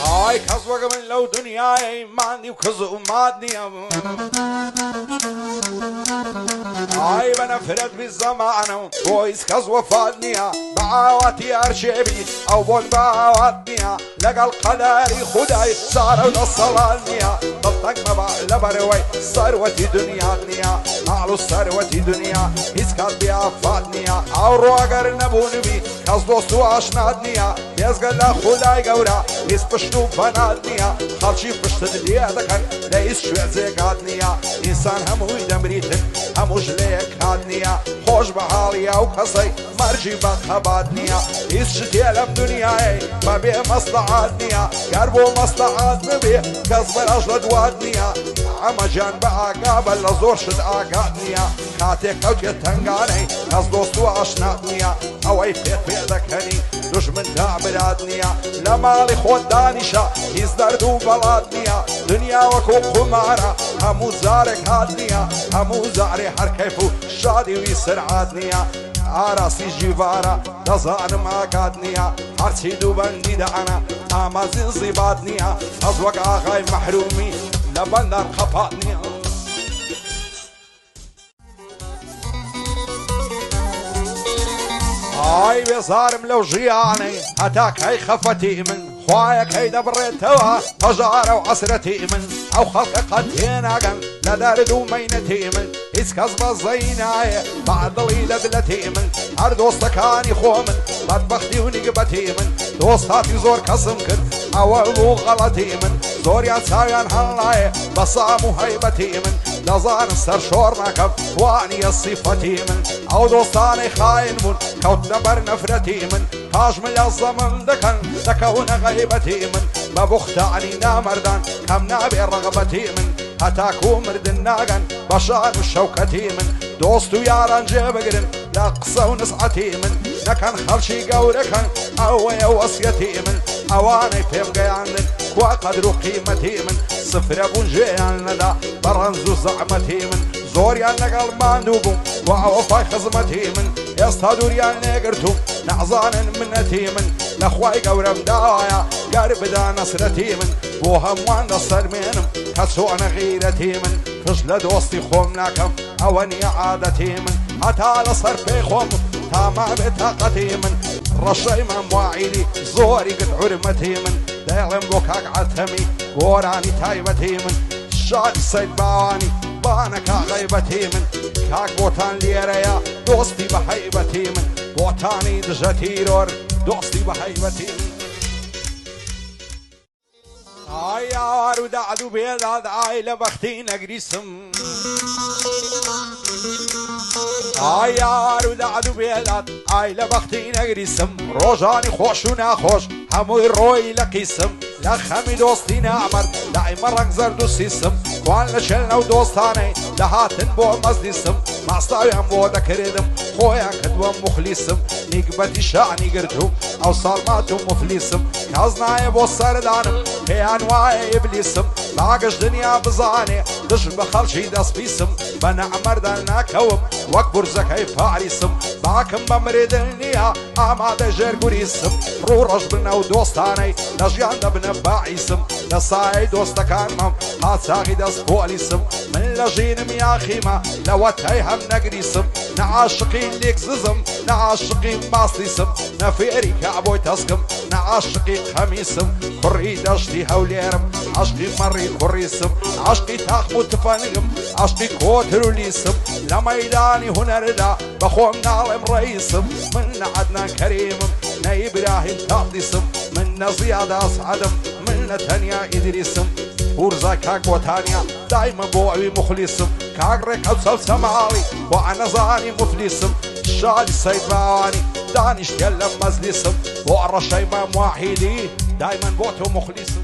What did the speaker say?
هاي كزوق من لو دنياي ما عندي وكزو مادني هاي بنفرد بالزمان كويس كزو فادني بعواتي ارشبي او بول بعواتني لقى القدر خداي صار وصلاني ضلتك ما لبروي ثروتي دنيا معلو ثروتي دنيا هيسكات بيا فادني او روغر نبونبي كز دوستو اشنادني يزقل خداي قورا يسبشتو فنادني خالشي بشتد ليادك ليس شوع زيقادني انسان هموي دمريتن هموش ليك هادني خوش بحالي او كسي مرجي بخبادني يسشتي لم دنياي ما بي مصلحاتني قربو مصلحات نبي كزبر اجلد وادني عما جان بعقابل لزور شد عقادني كاتيك او تنقاني كز دوستو اشنادني او اي فيت بيدكني دشمن تعبرادني لمالي خود دانشا يزدردو بلادنيا دنيا وكو قمارة همو زارك هادنيا همو زاري هر كيفو شادي ويسرعادنيا عراسي جيفارا دزان ماكادنيا هرشي دو بندي دعنا امازين زيبادنيا ازوق اغاي محرومي لبندر خفادنيا هاي بصارم لو جياني هتاك هاي خفتي من خوايك هيدا بريتوا فجارة وعسرتي من او خلق قد يناقن لدارد ومينتي من هيس كزبة زيناي بعد ضليلة دلتي من هر دوستكاني خومن بدبختي ونقبتي من دوستاتي زور كسمكن اولو غلطي من زور ينسايان هلاي بصامو هيبتي من لزان السر شورنا كف واني الصفتي من او دوستاني خاين من كوت نبر نفرتي من هاش من الزمن دكون غيبتي من ما بختعني نامردان كم نابي رغبتي من هتاكو مردن ناقن بشار الشوكتي من دوستو ياران جبقرن لا قصة ونسعتي من نكن خلشي قوركن اوي وصيتي من اواني فيم قياندن كوا قدرو قيمتي من صفر ابون جيان لدا برنزو زعمتي من زوريان نقل ماندوبو وعوفاي خزمتي من يصطادوريان نقرتو نعزان منتي من لخواي قورم دايا قارب دا نصرتي من وهموان نصر منم كسوعنا غيرتي من فجل دوستي خوم ناكم اواني عادتي من هتا لصر في خوم تاما بطاقتي من رشي من مواعيدي زوري قد عرمتي من دايلم بوكاك عتمي وراني تايبتي من شاد سيد باواني بانك غيبتي من كاك بوتان ليريا دوستي بحيبتي من بوتاني دجتيرور دوستي بحيبتي من آيار ودعدو بيداد عايلة بختين اقريسم آيار ودعدو بيداد عايلة بختين اقريسم روجاني خوش وناخوش هموي روي لقيسم لخمي دوستي نعمر دائما رنزر دو سيسم وان لشلنا ودوستاني لهاتن بو مزديسم معصاويان بو دكردم خويا كدوم مخليسم نقبتي شعني قرتهم او صالماتهم مفليسم كازناي بو سردانم في انواع ابليسم باقش دنيا بزاني دش بخلشي داس بيسم بنعمر دلنا كوم واكبر زكاي فاريسم باكم بمريد النيا اماد جير قريسم رو رجبنا ودوستاني نجيان دبنا باعيسم لصاي دوستكان مم هاتساغي داس بوليسم من لجينم يا خيمة لواتهي هم نقريسم نعاشقين ليك ززم نعاشقين ماصليسم نفيري كعبوي تسقم نعاشقي خميسم كري دشتي هوليرم عشقي مري كريسم عشقي تاخمو تفنقم عشقي كوترو ليسم لميداني هنردا بخوم نعلم رئيسم من عدنان كريمم نا إبراهيم تقديسم من زيادة أسعدم من تانيا إدريسم ورزا كاك بوتانيا دايما بوعي مخلصم كاك ركب سمعالي وأنا زاني مفلسم شادي سيد باواني دانش تكلم مزلسم وأرى شيء ما موحيدي دايما بوتو مخلصم